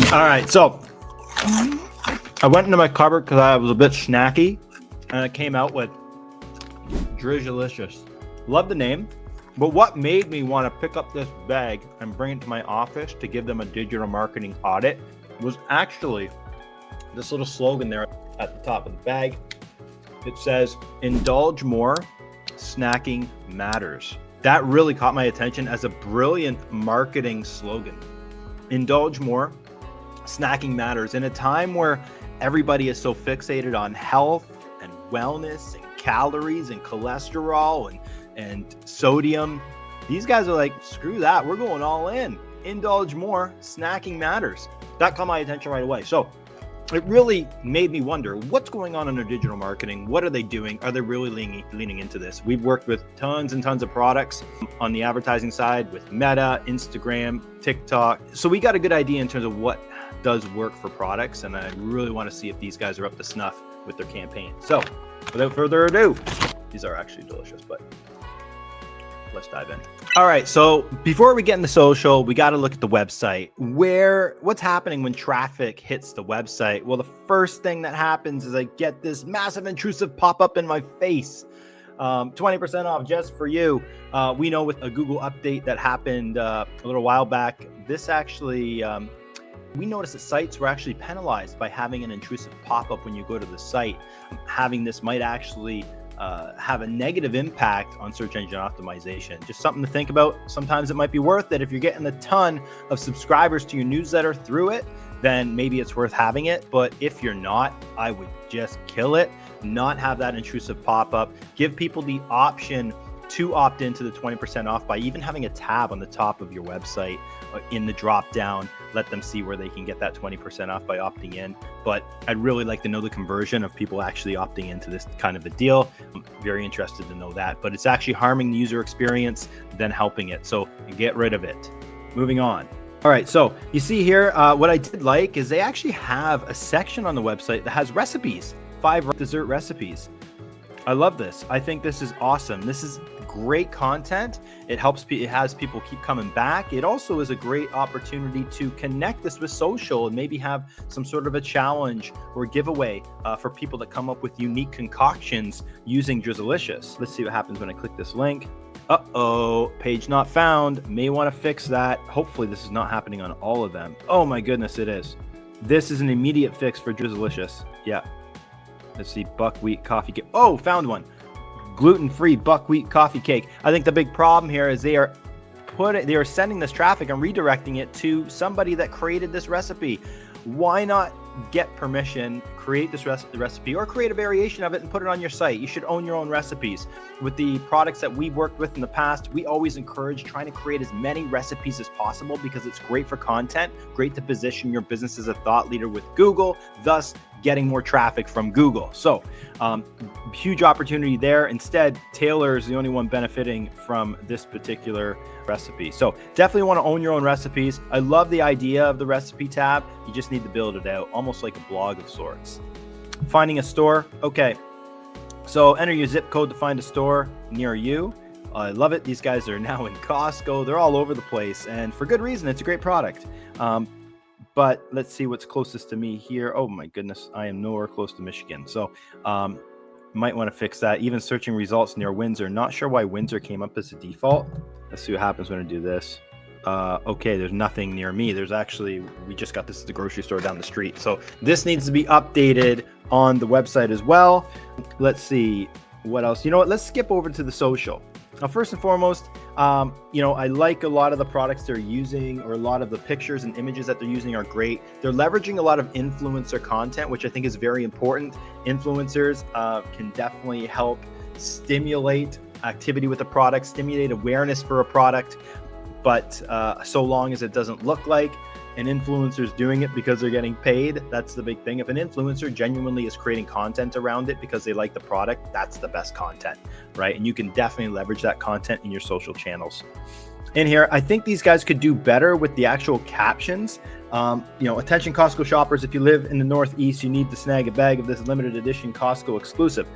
All right, so I went into my cupboard because I was a bit snacky, and I came out with Drizzilicious. Love the name, but what made me want to pick up this bag and bring it to my office to give them a digital marketing audit was actually this little slogan there at the top of the bag. It says, "Indulge more, snacking matters." That really caught my attention as a brilliant marketing slogan. Indulge more, snacking matters. In a time where everybody is so fixated on health and wellness and calories and cholesterol and sodium, these guys are like, screw that, we're going all in. Indulge more, snacking matters. That caught my attention right away. So it really made me wonder what's going on in their digital marketing. What are they doing? Are they really leaning into this? We've worked with tons and tons of products on the advertising side with Meta, Instagram, TikTok. So we got a good idea in terms of what does work for products. And I really want to see if these guys are up to snuff with their campaign. So without further ado, these are actually delicious, but let's dive in. All right, so before we get into social, we got to look at the website. What's happening when traffic hits the website? Well, the first thing that happens is I get this massive intrusive pop-up in my face. 20% off just for you. We know with a Google update that happened a little while back, this actually, we noticed that sites were actually penalized by having an intrusive pop-up when you go to the site. Having this might actually have a negative impact on search engine optimization. Just something to think about. Sometimes it might be worth it. If you're getting a ton of subscribers to your newsletter through it, then maybe it's worth having it. But if you're not, I would just kill it. Not have that intrusive pop-up. Give people the option to opt into the 20% off by even having a tab on the top of your website in the drop down. Let them see where they can get that 20% off by opting in. But I'd really like to know the conversion of people actually opting into this kind of a deal. I'm very interested to know that, but it's actually harming the user experience than helping it. So get rid of it. Moving on. All right, so you see here, what I did like is they actually have a section on the website that has recipes, 5 dessert recipes. I love this. I think this is awesome. This is great content. It has people keep coming back. It also is a great opportunity to connect this with social and maybe have some sort of a challenge or giveaway for people that come up with unique concoctions using Drizzilicious. Let's see what happens when I click this link. Uh-oh, page not found. May want to fix that. Hopefully this is not happening on all of them. Oh my goodness, it is. This is an immediate fix for Drizzilicious. Yeah. Let's see, buckwheat coffee cake. Oh, found one. Gluten-free buckwheat coffee cake. I think the big problem here is they are sending this traffic and redirecting it to somebody that created this recipe. Why not get permission, create this recipe, or create a variation of it and put it on your site? You should own your own recipes. With the products that we've worked with in the past, we always encourage trying to create as many recipes as possible because it's great for content, great to position your business as a thought leader with Google, thus getting more traffic from Google. So huge opportunity there. Instead, Taylor is the only one benefiting from this particular recipe. So definitely want to own your own recipes. I love the idea of the recipe tab. You just need to build it out, almost like a blog of sorts. Finding a store. Okay. So enter your zip code to find a store near you. I love it. These guys are now in Costco. They're all over the place, and for good reason. It's a great product. But let's see what's closest to me here. Oh my goodness, I am nowhere close to Michigan. So might want to fix that. Even searching results near Windsor. Not sure why Windsor came up as a default. Let's see what happens when I do this. Okay, there's nothing near me. There's actually, we just got this at the grocery store down the street. So this needs to be updated on the website as well. Let's see what else. You know what? Let's skip over to the social. Now, first and foremost, I like a lot of the products they're using, or a lot of the pictures and images that they're using are great. They're leveraging a lot of influencer content, which I think is very important. Influencers can definitely help stimulate activity with a product, stimulate awareness for a product, but so long as it doesn't look like an influencer's doing it because they're getting paid, that's the big thing. If an influencer genuinely is creating content around it because they like the product, that's the best content, right? And you can definitely leverage that content in your social channels. In here, I think these guys could do better with the actual captions. Attention Costco shoppers, if you live in the Northeast, you need to snag a bag of this limited edition Costco exclusive.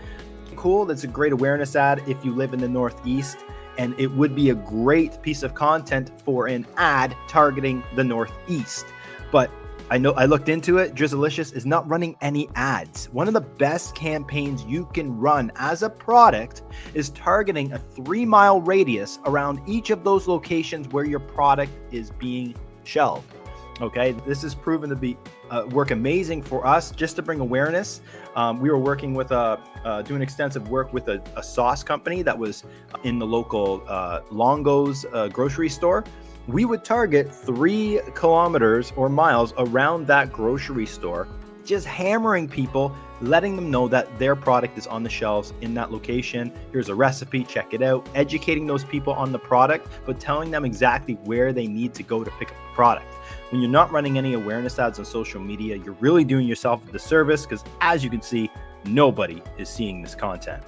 Cool, that's a great awareness ad if you live in the Northeast. And it would be a great piece of content for an ad targeting the Northeast. But I know I looked into it. Drizzilicious is not running any ads. One of the best campaigns you can run as a product is targeting a 3-mile radius around each of those locations where your product is being shelved. Okay, this has proven to be work amazing for us just to bring awareness. We were working with doing extensive work with a sauce company that was in the local Longo's grocery store. We would target 3 kilometers or miles around that grocery store, just hammering people, letting them know that their product is on the shelves in that location. Here's a recipe, check it out. Educating those people on the product, but telling them exactly where they need to go to pick up the product. When you're not running any awareness ads on social media, you're really doing yourself a disservice, because as you can see, nobody is seeing this content.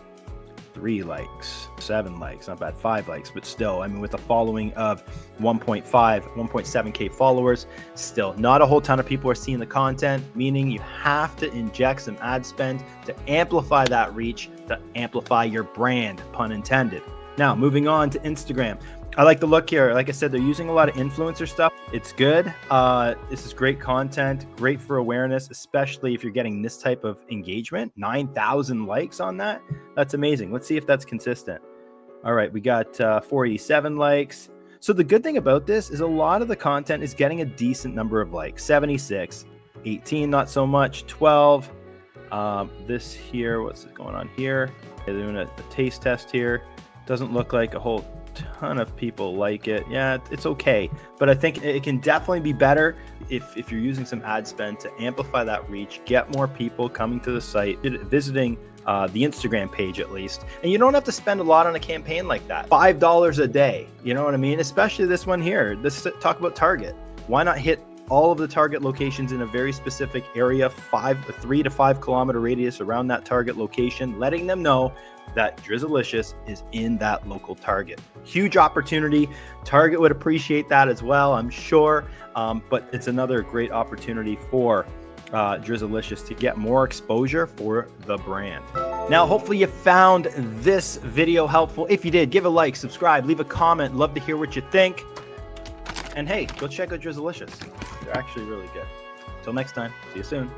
3 likes, 7 likes, not bad, 5 likes, but still, I mean, with a following of 1.7K followers, still not a whole ton of people are seeing the content, meaning you have to inject some ad spend to amplify that reach, to amplify your brand, pun intended. Now, moving on to Instagram. I like the look here. Like I said, they're using a lot of influencer stuff. It's good. This is great content, great for awareness, especially if you're getting this type of engagement. 9,000 likes on that. That's amazing. Let's see if that's consistent. All right, we got 487 likes. So the good thing about this is a lot of the content is getting a decent number of likes. 76, 18, not so much, 12. This here, what's going on here? They're doing a taste test here. Doesn't look like a whole ton of people like it. Yeah, it's okay, but I think it can definitely be better if you're using some ad spend to amplify that reach, get more people coming to the site, visiting the Instagram page at least. And you don't have to spend a lot on a campaign like that. $5 a day, you know what I mean? Especially this one here. Let's talk about Target. Why not hit all of the target locations in a very specific area, 3 to 5 kilometer radius around that target location, letting them know that Drizzilicious is in that local target. Huge opportunity. Target would appreciate that as well, I'm sure. But it's another great opportunity for Drizzilicious to get more exposure for the brand. Now, hopefully you found this video helpful. If you did, give a like, subscribe, leave a comment. Love to hear what you think. And hey, go check out Drizzilicious. They're actually really good. Until next time, see you soon.